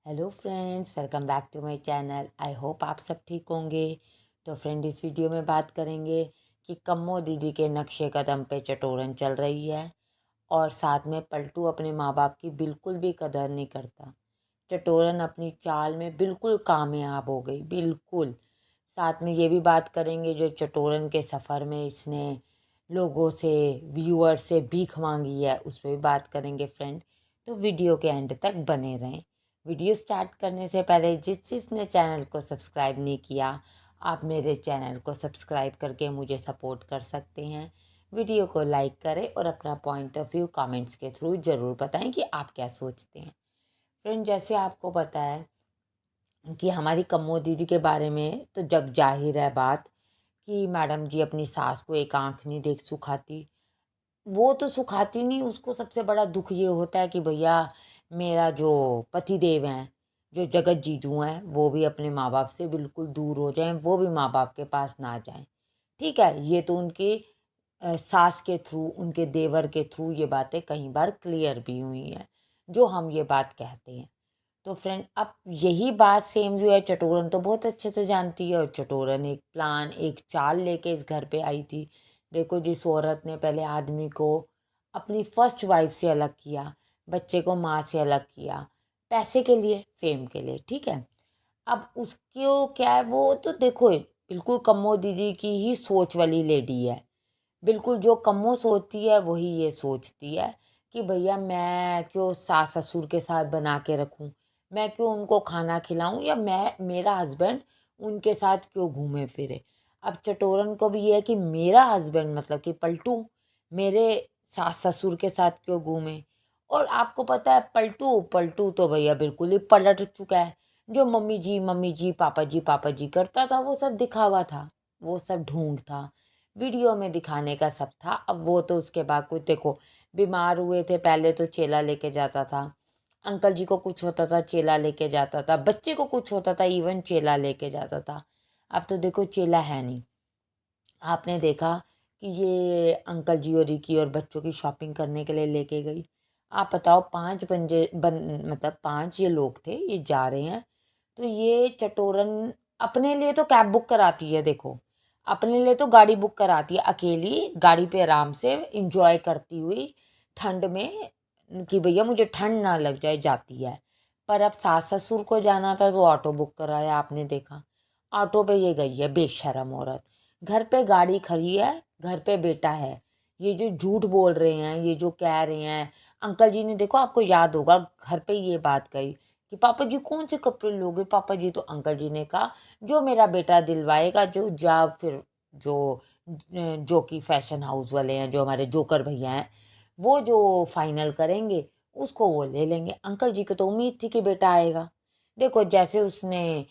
Hello friends, welcome back to my channel. I hope आप सब ठीक होंगे। तो फ्रेंड, इस वीडियो में बात करेंगे कि कम्मो दीदी के नक्शे कदम पे चटोरन चल रही है और साथ में पलटू अपने माँ बाप की बिल्कुल भी कदर नहीं करता। चटोरन अपनी चाल में बिल्कुल कामयाब हो गई, बिल्कुल। साथ में ये भी बात करेंगे जो चटोरन के सफ़र में इसने लोगों से, व्यूअर से भीख मांगी है, उस पर भी बात करेंगे फ्रेंड। तो वीडियो के एंड तक बने रहें। वीडियो स्टार्ट करने से पहले जिसने चैनल को सब्सक्राइब नहीं किया, आप मेरे चैनल को सब्सक्राइब करके मुझे सपोर्ट कर सकते हैं। वीडियो को लाइक करें और अपना पॉइंट ऑफ व्यू कमेंट्स के थ्रू ज़रूर बताएं कि आप क्या सोचते हैं। फ्रेंड, जैसे आपको पता है कि हमारी कम्मो दीदी के बारे में तो जग जाहिर है बात कि मैडम जी अपनी सास को एक आंख नहीं देख सुखाती। वो तो सुखाती नहीं, उसको सबसे बड़ा दुख ये होता है कि भैया मेरा जो पति देव हैं, जो जगत जीजू हैं, वो भी अपने माँ बाप से बिल्कुल दूर हो जाएं, वो भी माँ बाप के पास ना जाएं। ठीक है, ये तो उनकी सास के थ्रू, उनके देवर के थ्रू ये बातें कई बार क्लियर भी हुई हैं, जो हम ये बात कहते हैं। तो फ्रेंड, अब यही बात सेम जो है चटोरन तो बहुत अच्छे से जानती है, और चटोरन एक प्लान, एक चाल लेके इस घर पे आई थी। देखो, जिस औरत ने पहले आदमी को अपनी फर्स्ट वाइफ से अलग किया, बच्चे को माँ से अलग किया, पैसे के लिए, फेम के लिए, ठीक है। अब उसको क्या है, वो तो देखो बिल्कुल कम्मो दीदी की ही सोच वाली लेडी है। बिल्कुल जो कम्मो सोचती है वही ये सोचती है कि भैया मैं क्यों सास ससुर के साथ बना के रखूं, मैं क्यों उनको खाना खिलाऊं, या मैं, मेरा हस्बैंड उनके साथ क्यों घूमे फिरे। अब चटोरन को भी ये है कि मेरा हस्बैंड मतलब कि पलटू मेरे सास ससुर के साथ क्यों घूमे। और आपको पता है पलटू पलटू तो भैया बिल्कुल ही पलट चुका है। जो मम्मी जी पापा जी करता था, वो सब दिखावा था, वो सब ढोंग था, वीडियो में दिखाने का सब था। अब वो तो उसके बाद कुछ देखो, बीमार हुए थे पहले तो चेला लेके जाता था, अंकल जी को कुछ होता था चेला लेके जाता था, बच्चे को कुछ होता था इवन चेला लेके जाता था। अब तो देखो चेला है नहीं। आपने देखा कि ये अंकल जी और रिकी और बच्चों की शॉपिंग करने के लिए लेके गई। आप बताओ, मतलब 5 ये लोग थे, ये जा रहे हैं। तो ये चटोरन अपने लिए तो कैब बुक कराती है, देखो अपने लिए तो गाड़ी बुक कराती है, अकेली गाड़ी पे आराम से इंजॉय करती हुई ठंड में, कि भैया मुझे ठंड ना लग जाए, जाती है। पर अब सास ससुर को जाना था तो ऑटो बुक कराया, आपने देखा ऑटो पे ये गई है बेशरम औरत। घर पे गाड़ी खड़ी है, घर पे बेटा है। ये जो झूठ बोल रहे हैं, ये जो कह रहे हैं, अंकल जी ने, देखो आपको याद होगा घर पे ये बात कही कि पापा जी कौन से कपड़े लोगे, पापा जी, तो अंकल जी ने कहा जो मेरा बेटा दिलवाएगा, जो जा फिर जो जो कि फैशन हाउस वाले हैं, जो हमारे जोकर भैया हैं, वो जो फाइनल करेंगे उसको वो ले लेंगे। अंकल जी को तो उम्मीद थी कि बेटा आएगा। देखो जैसे उसने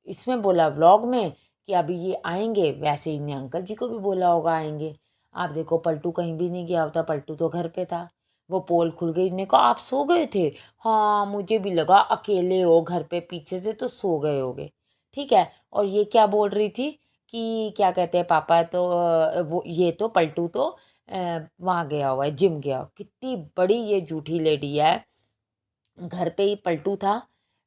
इसमें बोला व्लॉग में कि अभी ये आएंगे, वैसे ही ने अंकल जी को भी बोला होगा आएंगे। आप देखो पलटू कहीं भी नहीं गया होता, पलटू तो घर पे था। वो पोल खुल गई, ने कहा आप सो गए थे। हाँ मुझे भी लगा अकेले हो घर पे पीछे से तो सो गए होगे। ठीक है, और ये क्या बोल रही थी कि क्या कहते हैं पापा, तो वो ये तो पलटू तो वहाँ गया हुआ है, जिम गया हुआ। कितनी बड़ी ये झूठी लेडी है। घर पे ही पलटू था,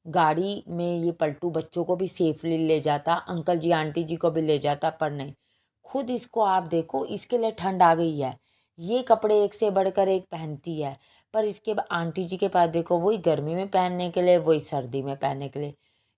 गाड़ी में ये पलटू बच्चों को भी सेफली ले जाता, अंकल जी आंटी जी को भी ले जाता, पर नहीं, खुद इसको आप देखो, इसके लिए ठंड आ गई है, ये कपड़े एक से बढ़कर एक पहनती है। पर इसके आंटी जी के पास देखो, वही गर्मी में पहनने के लिए, वही सर्दी में पहनने के लिए,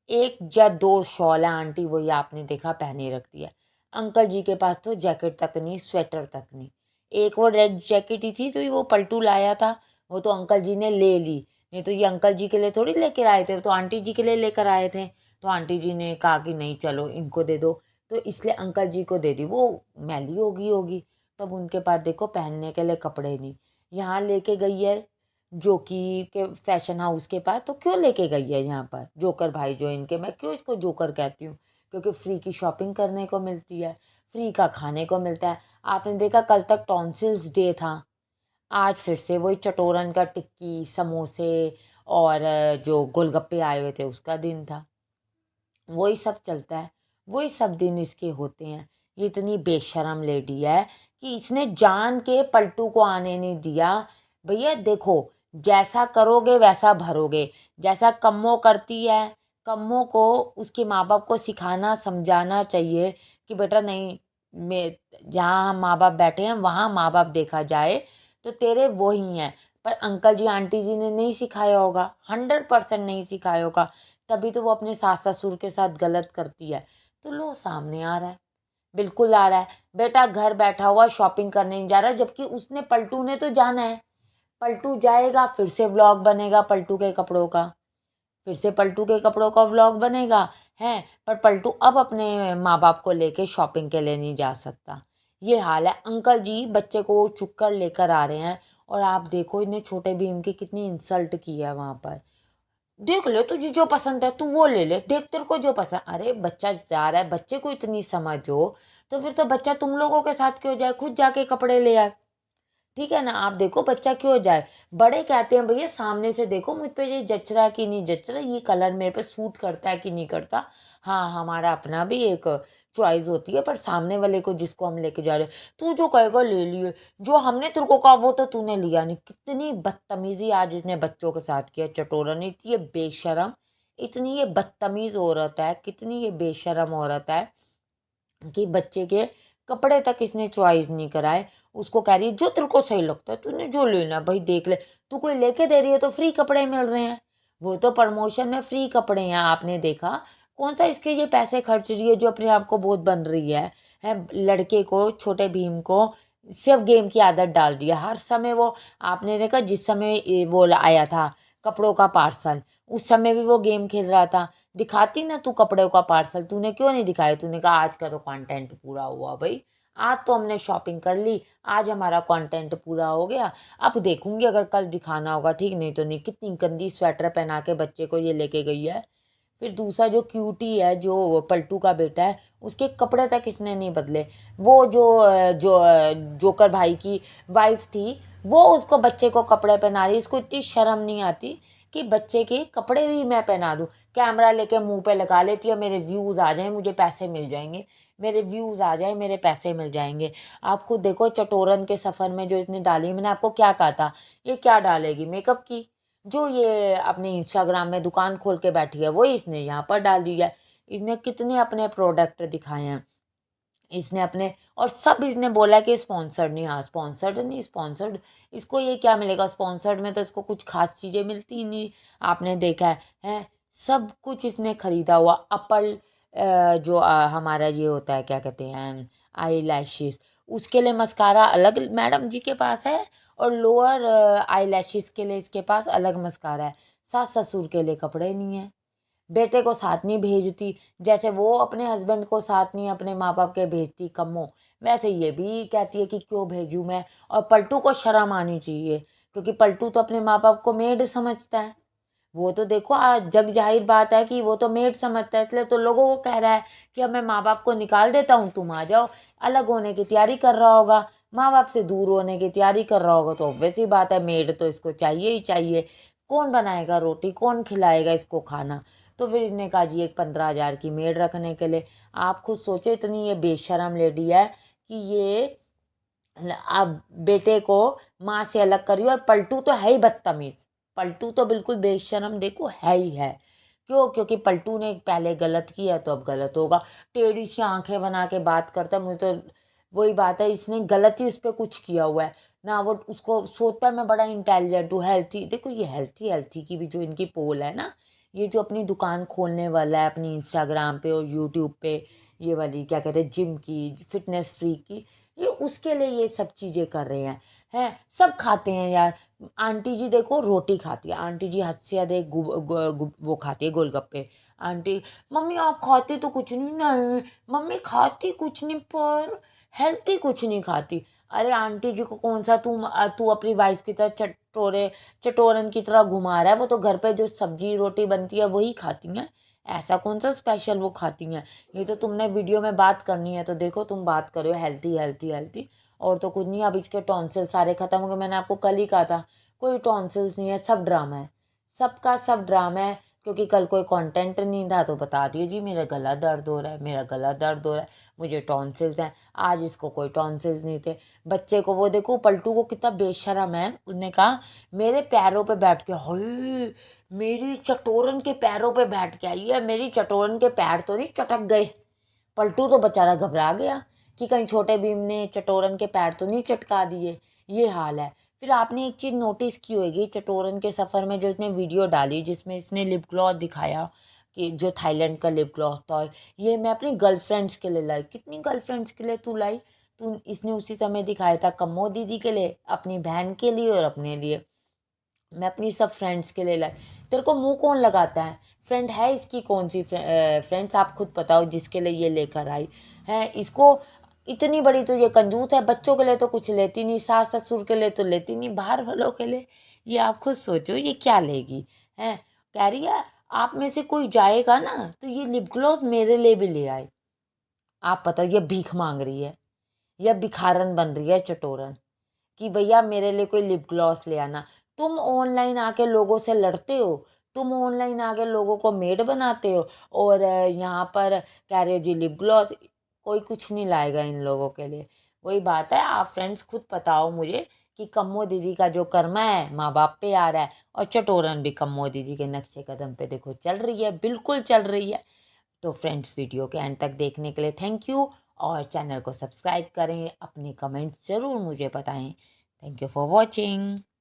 एक या दो शॉल है आंटी, वही आपने देखा पहने रखती है। अंकल जी के पास तो जैकेट तक नहीं, स्वेटर तक नहीं। एक वो रेड जैकेट ही थी जो वो पलटू लाया था, वो तो अंकल जी ने ले ली। नहीं तो ये अंकल जी के लिए थोड़ी लेकर आए थे, तो आंटी जी के लिए लेकर आए थे। तो आंटी जी ने कहा कि नहीं चलो इनको दे दो, तो इसलिए अंकल जी को दे दी। वो मैली होगी होगी, तब उनके पास देखो पहनने के लिए कपड़े नहीं। यहाँ लेके गई है जो कि के फैशन हाउस के पास, तो क्यों लेके गई है यहाँ पर, जोकर भाई जो इनके, मैं क्यों इसको जोकर कहती हूँ, क्योंकि फ्री की शॉपिंग करने को मिलती है, फ्री का खाने को मिलता है। आपने देखा कल तक टॉन्सिल्स डे था, आज फिर से वही चटोरन का टिक्की समोसे और जो गोलगप्पे आए हुए थे उसका दिन था। वही सब चलता है, वही सब दिन इसके होते हैं। ये इतनी बेशरम लेडी है कि इसने जान के पलटू को आने नहीं दिया। भैया देखो, जैसा करोगे वैसा भरोगे। जैसा कम्मो करती है, कम्मो को उसके माँ बाप को सिखाना समझाना चाहिए कि बेटा नहीं, मैं जहाँ हम माँ बाप बैठे हैं वहाँ माँ बाप देखा जाए तो तेरे वो ही हैं। पर अंकल जी आंटी जी ने नहीं सिखाया होगा, 100% नहीं सिखाया होगा, तभी तो वो अपने सास ससुर के साथ गलत करती है। तो लो सामने आ रहा है, बिल्कुल आ रहा है। बेटा घर बैठा हुआ शॉपिंग करने नहीं जा रहा, जबकि उसने पलटू ने तो जाना है। पलटू जाएगा, फिर से व्लॉग बनेगा पलटू के कपड़ों का, फिर से पलटू के कपड़ों का व्लॉग बनेगा। है, पर पलटू अब अपने माँ बाप को लेके शॉपिंग के लिए नहीं जा सकता। ये हाल है। अंकल जी बच्चे को चुक कर लेकर आ रहे हैं, और आप देखो इन्हें छोटे भीम की कितनी इंसल्ट की है वहां पर। देख ले तुझे जो पसंद है तू वो ले ले, देख तेरे को जो पसंद। अरे बच्चा जा रहा है, बच्चे को इतनी समझ हो तो फिर तो बच्चा तुम लोगों के साथ क्यों जाए, खुद जाके कपड़े ले आए। ठीक है ना, आप देखो बच्चा क्यों जाए। बड़े कहते हैं भैया सामने से देखो मुझ पे ये जच रहा है कि नहीं जच रहा, ये कलर मेरे पे सूट करता है कि नहीं करता। हाँ, हमारा अपना भी एक चॉइस होती है, पर सामने वाले को जिसको हम लेके जा रहे हैं, तू जो कहेगा ले लिए, जो हमने तेरे को कहा वो तो तूने लिया नहीं। कितनी बदतमीजी आज इसने बच्चों के साथ किया, चटोरा ने, इतनी ये बेशरम, इतनी ये बदतमीज औरत है, कितनी ये बेशरम औरत है कि बच्चे के कपड़े तक इसने चॉइस नहीं कराए। उसको कह रही है जो तेरे को सही लगता है तूने जो लेना भाई देख ले, तू कोई लेके दे रही है तो फ्री कपड़े मिल रहे हैं, वो तो प्रमोशन में फ्री कपड़े हैं। आपने देखा कौन सा इसके ये पैसे खर्च रही है जो अपने आप को बहुत बन रही है लड़के को, छोटे भीम को सिर्फ गेम की आदत डाल दी है हर समय वो। आपने देखा जिस समय वो आया था कपड़ों का पार्सल, उस समय भी वो गेम खेल रहा था। दिखाती ना तू कपड़ों का पार्सल, तूने क्यों नहीं दिखाया, तूने कहा आज का तो कंटेंट पूरा हुआ भाई, आज तो हमने शॉपिंग कर ली, आज हमारा कंटेंट पूरा हो गया। अब देखूंगी अगर कल दिखाना होगा, ठीक, नहीं तो नहीं। कितनी गंदी स्वेटर पहना के बच्चे को ये लेके गई है। फिर दूसरा जो क्यूटी है जो पलटू का बेटा है, उसके कपड़े तक इसने नहीं बदले। वो जोकर भाई की वाइफ थी, वो उसको बच्चे को कपड़े पहना रही, इसको इतनी शर्म नहीं आती कि बच्चे के कपड़े भी मैं पहना दूँ। कैमरा लेके मुंह पे लगा लेती है, मेरे व्यूज़ आ जाएं मुझे पैसे मिल जाएंगे, मेरे व्यूज़ आ जाए मेरे पैसे मिल जाएंगे। आप खुद देखो चटोरन के सफ़र में जो इसने डाली, मैंने आपको क्या कहा था, ये क्या डालेगी मेकअप की, जो ये अपने इंस्टाग्राम में दुकान खोल के बैठी है वही इसने यहाँ पर डाल दी है। इसने कितने अपने प्रोडक्ट दिखाए हैं, इसने अपने, और सब इसने बोला कि स्पॉन्सर्ड नहीं, हाँ स्पॉन्सर्ड नहीं, स्पॉन्सर्ड इसको ये क्या मिलेगा, स्पॉन्सर्ड में तो इसको कुछ खास चीज़ें मिलती ही नहीं। आपने देखा है सब कुछ इसने खरीदा हुआ। अपल जो हमारा ये होता है क्या कहते हैं आई लैशेस, उसके लिए मस्कारा अलग मैडम जी के पास है, और लोअर आई लैशेस के लिए इसके पास अलग मस्कारा है। सास ससुर के लिए कपड़े नहीं है, बेटे को साथ नहीं भेजती, जैसे वो अपने हस्बैंड को साथ नहीं अपने माँ बाप के भेजती कम्मो, वैसे ये भी कहती है कि क्यों भेजूँ मैं। और पलटू को शर्म आनी चाहिए, क्योंकि पलटू तो अपने माँ बाप को मेड समझता है। वो तो देखो आज जग जाहिर बात है कि वो तो मेड समझता है, इसलिए तो लोगों को कह रहा है कि अब मैं माँ बाप को निकाल देता हूँ, तुम आ जाओ। अलग होने की तैयारी कर रहा होगा, माँ बाप से दूर होने की तैयारी कर रहा होगा, तो ऑब्वियस ही बात है मेड तो इसको चाहिए ही चाहिए। कौन बनाएगा रोटी, कौन खिलाएगा इसको खाना। तो फिर इसने कहा जी एक 15,000 की मेड रखने के लिए। आप खुद सोचो इतनी ये बेशरम लेडी है कि ये अब बेटे को माँ से अलग करी, और पलटू तो है ही बदतमीज, पलटू तो बिल्कुल बेशरम देखो है ही है। क्यों, क्योंकि पलटू ने पहले गलत किया तो अब गलत होगा। टेढ़ी सी आंखें बना के बात करता है, मुझे तो वही बात है, इसने गलत ही उस पर कुछ किया हुआ है ना। वो उसको सोचता है मैं बड़ा इंटेलिजेंट हूँ, हेल्थी, देखो ये हेल्थी हेल्थी की भी जो इनकी पोल है ना, ये जो अपनी दुकान खोलने वाला है अपनी इंस्टाग्राम पे और यूट्यूब पे, ये वाली क्या कहते हैं जिम की, फिटनेस फ्री की, ये उसके लिए ये सब चीज़ें कर रहे हैं सब खाते हैं यार। आंटी जी देखो रोटी खाती है, आंटी जी हद से ज़्यादा वो खाती है गोलगप्पे। आंटी, मम्मी आप खाती तो कुछ नहीं, नहीं मम्मी खाती कुछ नहीं पर हेल्थी कुछ नहीं खाती। अरे आंटी जी को कौन सा तू अपनी वाइफ की तरह चटोरन की तरह घुमा रहा है, वो तो घर पे जो सब्जी रोटी बनती है वही खाती हैं, ऐसा कौन सा स्पेशल वो खाती हैं। ये तो तुमने वीडियो में बात करनी है तो देखो तुम बात करो हेल्थी हेल्थी हेल्थी, और तो कुछ नहीं। अब इसके टॉन्सिल सारे खत्म हो गए, मैंने आपको कल ही कहा था कोई टॉन्सिल्स नहीं है, सब ड्रामा है, सबका सब ड्रामा है। क्योंकि कल कोई कंटेंट नहीं था तो बता दिए जी मेरा गला दर्द हो रहा है, मेरा गला दर्द हो रहा है, मुझे टॉन्सिल्स हैं। आज इसको कोई टॉन्सिल्स नहीं थे। बच्चे को वो देखो, पलटू को कितना बेशर्म है, उसने कहा मेरे पैरों पे बैठ के, हाय मेरी चटोरन के पैरों पे बैठ के आई है, मेरी चटोरन के पैर तो नहीं चटक गए। पलटू तो बेचारा घबरा गया कि कहीं छोटे भीम ने चटोरन के पैर तो नहीं चटका दिए। ये हाल है। फिर आपने एक चीज़ नोटिस की होगी चटोरन के सफ़र में, जो इसने वीडियो डाली जिसमें इसने लिप ग्लॉस दिखाया कि जो थाईलैंड का लिप ग्लॉस था, ये मैं अपनी गर्लफ्रेंड्स के लिए लाई। कितनी गर्लफ्रेंड्स के लिए तू लाई? तू इसने उसी समय दिखाया था कम्मो दीदी के लिए, अपनी बहन के लिए और अपने लिए। मैं अपनी सब फ्रेंड्स के लिए लाई। तेरे को मुंह कौन लगाता है? फ्रेंड है इसकी कौन सी फ्रेंड्स आप खुद बताओ जिसके लिए ये लेकर आई है इसको। इतनी बड़ी तो ये कंजूस है, बच्चों के लिए तो कुछ लेती नहीं, सास ससुर के लिए तो लेती नहीं, बाहर वालों के लिए ये आप खुद सोचो ये क्या लेगी है। कह रही है आप में से कोई जाएगा ना तो ये लिप ग्लॉस मेरे लिए भी ले आए। आप बताओ ये भीख मांग रही है या भिखारन बन रही है चटोरन कि भैया मेरे लिए कोई लिप ग्लॉस ले आना। तुम ऑनलाइन आके लोगों से लड़ते हो, तुम ऑनलाइन आके लोगों को मेड बनाते हो, और यहाँ पर कह रहे हो जी लिप ग्लॉस। कोई कुछ नहीं लाएगा इन लोगों के लिए। वही बात है, आप फ्रेंड्स खुद बताओ मुझे कि कम्मो दीदी का जो कर्मा है माँ बाप पे आ रहा है, और चटोरन भी कम्मो दीदी के नक्शे कदम पे देखो चल रही है, बिल्कुल चल रही है। तो फ्रेंड्स वीडियो के एंड तक देखने के लिए थैंक यू, और चैनल को सब्सक्राइब करें, अपने कमेंट्स ज़रूर मुझे बताएं। Thank you for watching.